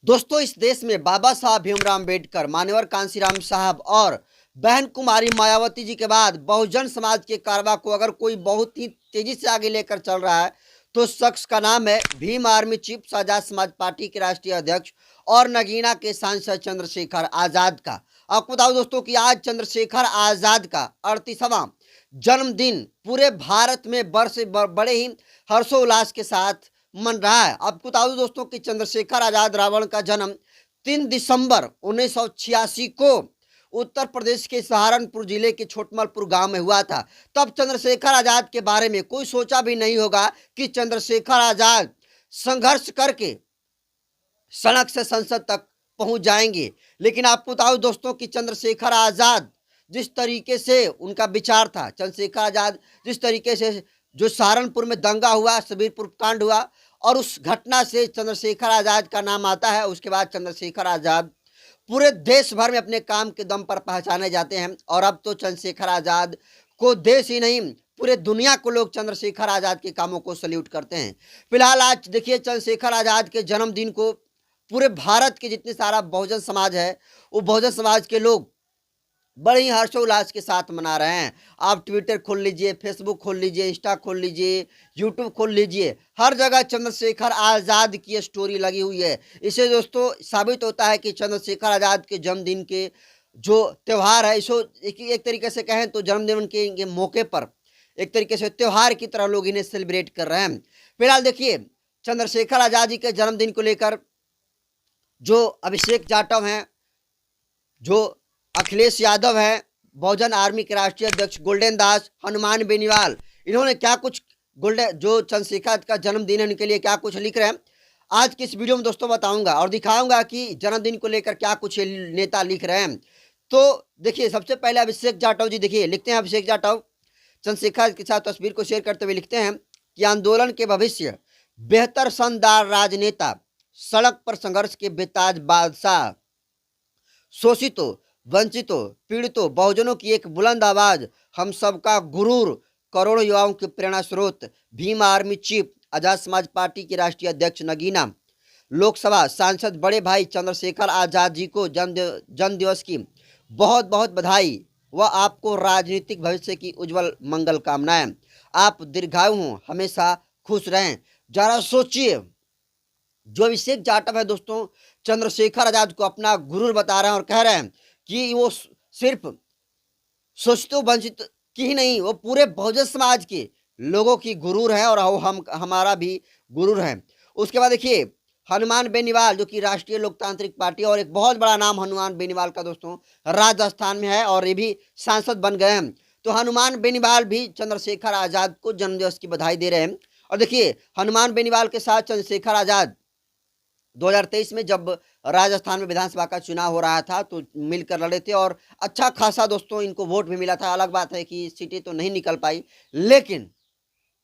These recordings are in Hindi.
दोस्तों, इस देश में बाबा साहब भीमराव अम्बेडकर, मान्यवर कांशीराम साहब और बहन कुमारी मायावती जी के बाद बहुजन समाज के कारवा को अगर कोई बहुत ही तेजी से आगे लेकर चल रहा है तो शख्स का नाम है Bhim army chief, Azad Samaj party के राष्ट्रीय अध्यक्ष और नगीना के सांसद चंद्रशेखर आजाद का। आपको बताओ दोस्तों कि आज चंद्रशेखर आजाद का 38वां जन्मदिन पूरे भारत में बड़े ही हर्षोल्लास के साथ मन रहा है। आपको बता दूं दोस्तों कि चंद्रशेखर आजाद रावण का जन्म 3 दिसंबर 1986 को उत्तर प्रदेश के सहारनपुर जिले के छोटमलपुर गांव में हुआ था। तब चंद्रशेखर आजाद के बारे में कोई सोचा भी नहीं होगा कि चंद्रशेखर आजाद संघर्ष करके सड़क से संसद तक पहुंच जाएंगे। लेकिन आपको बताओ दोस्तों कि चंद्रशेखर आजाद जिस तरीके से उनका विचार था, चंद्रशेखर आजाद जिस तरीके से जो सहारनपुर में दंगा हुआ, सबीरपुर कांड हुआ और उस घटना से चंद्रशेखर आजाद का नाम आता है। उसके बाद चंद्रशेखर आजाद पूरे देश भर में अपने काम के दम पर पहचाने जाते हैं और अब तो चंद्रशेखर आजाद को देश ही नहीं पूरे दुनिया को लोग चंद्रशेखर आजाद के कामों को सल्यूट करते हैं। फिलहाल आज देखिए, चंद्रशेखर आजाद के जन्मदिन को पूरे भारत के जितने सारा बहुजन समाज है वो बहुजन समाज के लोग बड़े ही हर्षोल्लास के साथ मना रहे हैं। आप ट्विटर खोल लीजिए, फेसबुक खोल लीजिए, इंस्टा खोल लीजिए, यूट्यूब खोल लीजिए, हर जगह चंद्रशेखर आज़ाद की स्टोरी लगी हुई है। इससे दोस्तों साबित होता है कि चंद्रशेखर आज़ाद के जन्मदिन के जो त्यौहार है, इसको एक तरीके से कहें तो जन्मदिन के मौके पर एक तरीके से त्यौहार की तरह लोग इन्हें सेलिब्रेट कर रहे हैं। फिलहाल देखिए, चंद्रशेखर आज़ाद जी के जन्मदिन को लेकर जो अभिषेक जाटव हैं, जो अखिलेश यादव है, बहुजन आर्मी के राष्ट्रीय अध्यक्ष गोल्डन दास, हनुमान बेनीवाल, इन्होंने क्या कुछ जो चंद्रशेखर का जन्मदिन है उनके लिए क्या कुछ लिख रहे हैं, आज की इस वीडियो में दोस्तों बताऊंगा और दिखाऊंगा कि जन्मदिन को लेकर क्या कुछ नेता लिख रहे हैं। तो देखिए, सबसे पहले अभिषेक जाटव जी देखिए लिखते हैं। अभिषेक जाटव चंद्रशेखर के साथ तस्वीर को शेयर करते हुए लिखते हैं कि आंदोलन के भविष्य, बेहतर शानदार राजनेता, सड़क पर संघर्ष के बेताज बादशाह, शोषितों, वंचितों, पीड़ितों, बहुजनों की एक बुलंद आवाज, हम सबका गुरूर, करोड़ों युवाओं के प्रेरणा स्रोत, Bhim army chief, Azad Samaj party के राष्ट्रीय अध्यक्ष नगीना, लोकसभा सांसद बड़े भाई चंद्रशेखर आजाद जी को जन्म दिवस की बहुत बहुत बधाई व आपको राजनीतिक भविष्य की उज्जवल मंगल कामनाएं। आप दीर्घायु हों, हमेशा खुश रहें। जरा सोचिए, जो अभिषेक जाटव है दोस्तों, चंद्रशेखर आजाद को अपना गुरूर बता रहे हैं और कह रहे हैं कि वो सिर्फ शोषित वंचित की ही नहीं, वो पूरे बहुजन समाज के लोगों की गुरूर है और वो हमारा भी गुरूर है। उसके बाद देखिए, हनुमान बेनीवाल जो कि राष्ट्रीय लोकतांत्रिक पार्टी और एक बहुत बड़ा नाम हनुमान बेनीवाल का दोस्तों राजस्थान में है और ये भी सांसद बन गए हैं। तो हनुमान बेनीवाल भी चंद्रशेखर आजाद को जन्मदिवस की बधाई दे रहे हैं। और देखिए, हनुमान बेनीवाल के साथ चंद्रशेखर आजाद 2023 में जब राजस्थान में विधानसभा का चुनाव हो रहा था तो मिलकर लड़े थे और अच्छा खासा दोस्तों इनको वोट भी मिला था। अलग बात है कि सीटें तो नहीं निकल पाई, लेकिन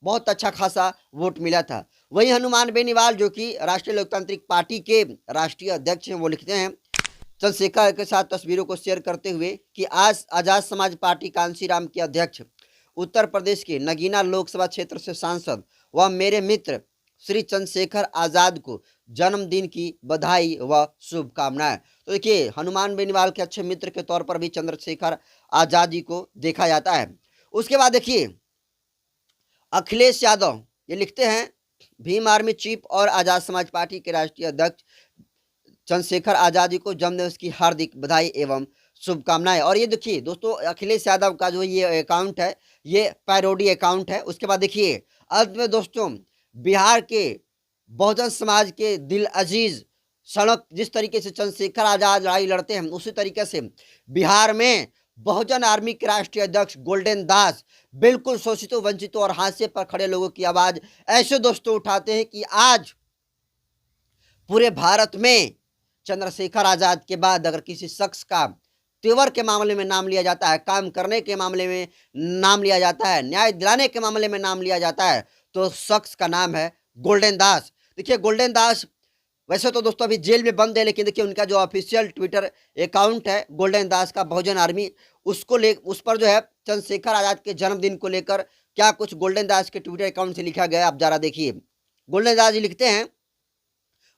बहुत अच्छा खासा वोट मिला था। वही हनुमान बेनीवाल जो कि राष्ट्रीय लोकतांत्रिक पार्टी के राष्ट्रीय अध्यक्ष हैं, वो लिखते हैं चंद्रशेखर के साथ तस्वीरों को शेयर करते हुए कि आज आजाद समाज पार्टी कांशीराम के अध्यक्ष, उत्तर प्रदेश के नगीना लोकसभा क्षेत्र से सांसद व मेरे मित्र श्री चंद्रशेखर आजाद को जन्मदिन की बधाई व शुभकामनाएं। तो देखिए, हनुमान बेनीवाल के अच्छे मित्र के तौर पर भी चंद्रशेखर आजाद जी को देखा जाता है। उसके बाद देखिए, अखिलेश यादव ये लिखते हैं भीम आर्मी चीफ और आजाद समाज पार्टी के राष्ट्रीय अध्यक्ष चंद्रशेखर आजाद जी को जन्मदिवस की हार्दिक बधाई एवं शुभकामनाएं। और ये देखिए दोस्तों, अखिलेश यादव का जो ये अकाउंट है ये पैरोडी अकाउंट है। उसके बाद देखिए, अंत में दोस्तों, बिहार के बहुजन समाज के दिल अजीज सड़क जिस तरीके से चंद्रशेखर आजाद लड़ाई लड़ते हैं, उसी तरीके से बिहार में बहुजन आर्मी के राष्ट्रीय अध्यक्ष गोल्डन दास बिल्कुल शोषितों, वंचितों और हाशिए पर खड़े लोगों की आवाज ऐसे दोस्तों उठाते हैं कि आज पूरे भारत में चंद्रशेखर आजाद के बाद अगर किसी शख्स का तेवर के मामले में नाम लिया जाता है, काम करने के मामले में नाम लिया जाता है, न्याय दिलाने के मामले में नाम लिया जाता है, तो शख्स का नाम है गोल्डन दास। देखिए, गोल्डन दास वैसे तो दोस्तों अभी जेल में बंद है, लेकिन देखिए उनका जो ऑफिशियल ट्विटर अकाउंट है गोल्डन दास का बहुजन आर्मी, उस पर जो है चंद्रशेखर आजाद के जन्मदिन को लेकर क्या कुछ गोल्डन दास के ट्विटर अकाउंट से लिखा गया है, आप जरा देखिए। गोल्डन दास जी लिखते हैं,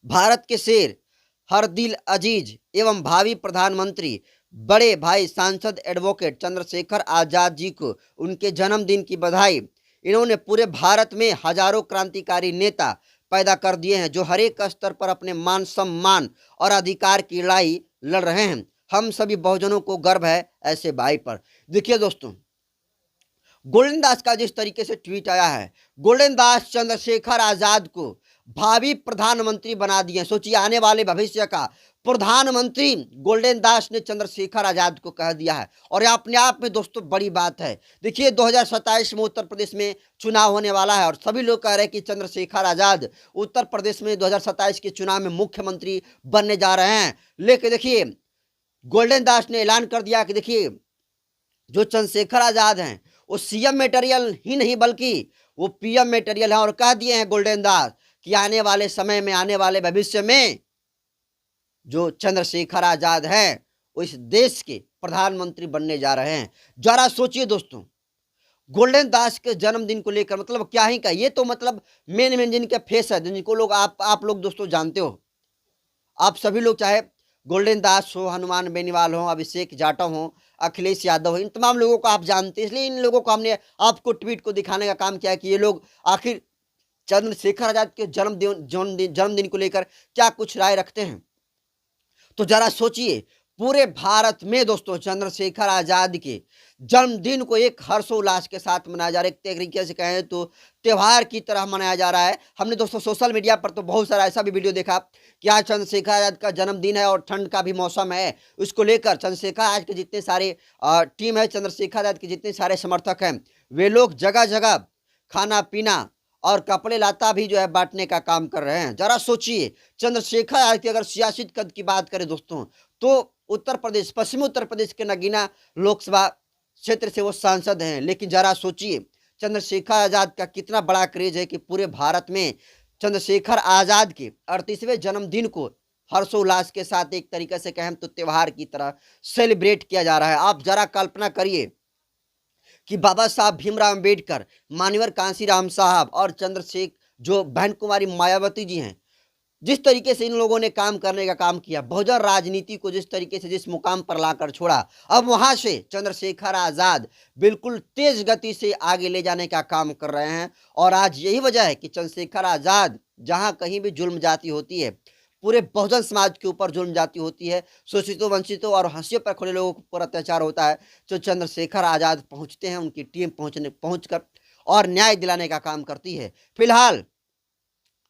भारत के शेर, हरदिल अजीज एवं भावी प्रधानमंत्री बड़े भाई सांसद एडवोकेट चंद्रशेखर आजाद जी को उनके जन्मदिन की बधाई। इन्होंने पूरे भारत में हजारों क्रांतिकारी नेता पैदा कर दिए हैं जो हर एक स्तर पर अपने मान सम्मान और अधिकार की लड़ाई लड़ रहे हैं। हम सभी बहुजनों को गर्व है ऐसे भाई पर। देखिए दोस्तों, गोल्डन दास का जिस तरीके से ट्वीट आया है, गोल्डन दास चंद्रशेखर आजाद को भावी प्रधानमंत्री बना दिए। सोचिए, आने वाले भविष्य का प्रधानमंत्री गोल्डन दास ने चंद्रशेखर आजाद को कह दिया है। और यह अपने आप में दोस्तों बड़ी बात है। देखिए 2027 में उत्तर प्रदेश में चुनाव होने वाला है और सभी लोग कह रहे हैं कि चंद्रशेखर आजाद उत्तर प्रदेश में 2027 के चुनाव में मुख्यमंत्री बनने जा रहे हैं। लेकिन देखिए, गोल्डन दास ने ऐलान कर दिया कि देखिए, जो चंद्रशेखर आजाद हैं वो सीएम मटेरियल ही नहीं बल्कि वो पीएम मटेरियल है। और कह दिए हैं गोल्डन दास कि आने वाले समय में, आने वाले भविष्य में जो चंद्रशेखर आजाद हैं वो इस देश के प्रधानमंत्री बनने जा रहे हैं। जरा सोचिए दोस्तों, गोल्डन दास के जन्मदिन को लेकर मतलब क्या ही का, ये तो मतलब मेन मेन जिनके फेस है, जिनको लोग आप लोग दोस्तों जानते हो। आप सभी लोग, चाहे गोल्डन दास हो, हनुमान बेनीवाल हो, अभिषेक जाटव हो, अखिलेश यादव हो, इन तमाम लोगों को आप जानते हैं। इसलिए इन लोगों को हमने आपको ट्वीट को दिखाने का काम किया है कि ये लोग आखिर चंद्रशेखर आजाद के जन्मदिन को लेकर क्या कुछ राय रखते हैं। तो जरा सोचिए, पूरे भारत में दोस्तों चंद्रशेखर आजाद के जन्मदिन को एक हर्षोल्लास के साथ मनाया जा रहा है। एक तरीके से कहें तो त्योहार की तरह मनाया जा रहा है। हमने दोस्तों सोशल मीडिया पर तो बहुत सारा ऐसा भी वीडियो देखा कि आज चंद्रशेखर आजाद का जन्मदिन है और ठंड का भी मौसम है। उसको लेकर चंद्रशेखर आजाद के जितने सारे टीम है, चंद्रशेखर आजाद के जितने सारे समर्थक हैं, वे लोग जगह जगह खाना पीना और कपड़े लाता भी जो है बांटने का काम कर रहे हैं। जरा सोचिए, चंद्रशेखर आजाद की अगर सियासी कद की बात करें दोस्तों, तो उत्तर प्रदेश, पश्चिमी उत्तर प्रदेश के नगीना लोकसभा क्षेत्र से वो सांसद हैं। लेकिन जरा सोचिए, चंद्रशेखर आजाद का कितना बड़ा क्रेज है कि पूरे भारत में चंद्रशेखर आजाद के 38वें जन्मदिन को हर्षोल्लास के साथ, एक तरीके से कहें तो त्योहार की तरह सेलिब्रेट किया जा रहा है। आप जरा कल्पना करिए कि बाबा साहब भीमराव अम्बेडकर, मान्यवर कांसीराम साहब और चंद्रशेखर जो बहन कुमारी मायावती जी हैं, जिस तरीके से इन लोगों ने काम करने का काम किया, बहुजन राजनीति को जिस तरीके से जिस मुकाम पर लाकर छोड़ा, अब वहां से चंद्रशेखर आजाद बिल्कुल तेज गति से आगे ले जाने का काम कर रहे हैं। और आज यही वजह है कि चंद्रशेखर आजाद जहां कहीं भी जुल्म जाती होती है, पूरे बहुजन समाज के ऊपर जुल्म जाती होती है, शोषितों, वंचितों और हंसियों पर खड़े लोगों पर अत्याचार होता है, तो चंद्रशेखर आजाद पहुंचते हैं, उनकी टीम पहुंचकर और न्याय दिलाने का काम करती है। फिलहाल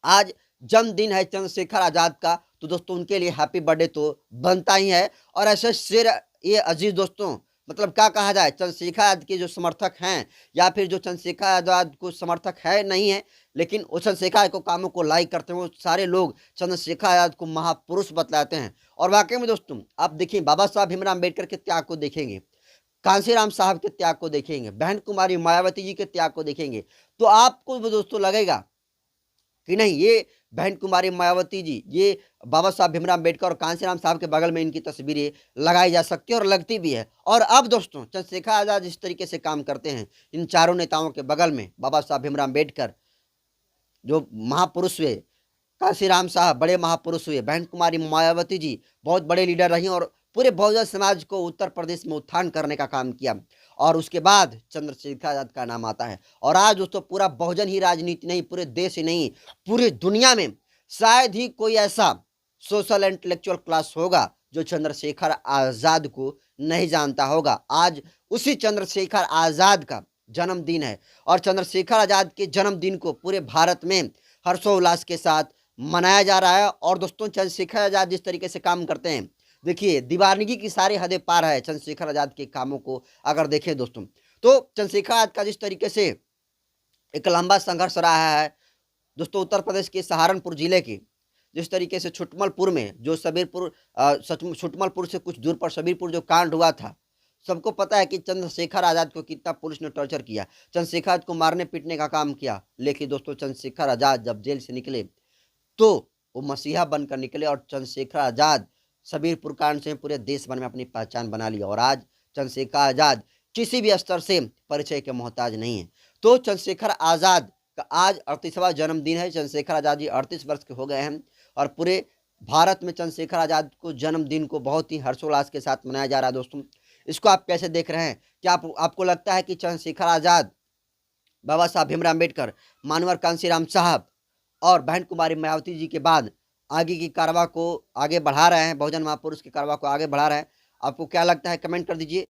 आज जन्मदिन है चंद्रशेखर आजाद का, तो दोस्तों उनके लिए हैप्पी बर्थडे तो बनता ही है। और ऐसे शेर ये अजीज दोस्तों, मतलब क्या कहा जाए, चंद्रशेखर आजाद के जो समर्थक हैं या फिर जो चंद्रशेखर आजाद को समर्थक है नहीं है, लेकिन वो चंद्रशेखर आजाद को कामों को लाइक करते हैं, वो सारे लोग चंद्रशेखर आजाद को महापुरुष बतलाते हैं। और वाकई में दोस्तों आप देखिए, बाबा साहब भीमराव अम्बेडकर के त्याग को देखेंगे, कांसीराम साहब के त्याग को देखेंगे, बहन कुमारी मायावती जी के त्याग को देखेंगे, तो आपको दोस्तों लगेगा कि नहीं, ये बहन कुमारी मायावती जी, ये बाबा साहब भीमराव अम्बेडकर और कांसीराम साहब के बगल में इनकी तस्वीरें लगाई जा सकती है और लगती भी है। और अब दोस्तों चंद्रशेखर आजाद जिस तरीके से काम करते हैं इन चारों नेताओं के बगल में, बाबा साहब भीमराव अम्बेडकर जो महापुरुष हुए, कांसीराम साहब बड़े महापुरुष हुए, बहन कुमारी मायावती जी बहुत बड़े लीडर रही और पूरे बहुजन समाज को उत्तर प्रदेश में उत्थान करने का काम किया। और उसके बाद चंद्रशेखर आजाद का नाम आता है। और आज दोस्तों पूरा बहुजन ही राजनीति नहीं, पूरे देश ही नहीं, पूरी दुनिया में शायद ही कोई ऐसा सोशल इंटेलेक्चुअल क्लास होगा जो चंद्रशेखर आजाद को नहीं जानता होगा। आज उसी चंद्रशेखर आजाद का जन्मदिन है और चंद्रशेखर आजाद के जन्मदिन को पूरे भारत में हर्षोल्लास के साथ मनाया जा रहा है। और दोस्तों चंद्रशेखर आजाद जिस तरीके से काम करते हैं, देखिए दीवानगी की सारी हदें पार है चंद्रशेखर आजाद के कामों को अगर देखें दोस्तों, तो चंद्रशेखर आजाद का जिस तरीके से एक लंबा संघर्ष रहा है दोस्तों, उत्तर प्रदेश के सहारनपुर जिले के जिस तरीके से छुटमलपुर में जो छुटमलपुर से कुछ दूर पर सबीरपुर जो कांड हुआ था, सबको पता है कि चंद्रशेखर आजाद को कितना पुलिस ने टॉर्चर किया, चंद्रशेखर आजाद को मारने पीटने का काम किया। लेकिन दोस्तों चंद्रशेखर आजाद जब जेल से निकले तो वो मसीहा बनकर निकले और चंद्रशेखर आजाद सबीरपुर कांड से पूरे देश भर में अपनी पहचान बना ली। और आज चंद्रशेखर आजाद किसी भी स्तर से परिचय के मोहताज नहीं है। तो चंद्रशेखर आजाद का आज 38वां जन्मदिन है। चंद्रशेखर आजाद जी 38 वर्ष के हो गए हैं और पूरे भारत में चंद्रशेखर आज़ाद को जन्मदिन को बहुत ही हर्षोल्लास के साथ मनाया जा रहा है दोस्तों। इसको आप कैसे देख रहे हैं? क्या आपको लगता है कि चंद्रशेखर आज़ाद, बाबा साहब भीमराव अम्बेडकर, मानवर कांशीराम साहब और बहन कुमारी मायावती जी के बाद आगे की कारवां को आगे बढ़ा रहे हैं, बहुजन महापुरुष की कारवां को आगे बढ़ा रहे हैं? आपको क्या लगता है, कमेंट कर दीजिए।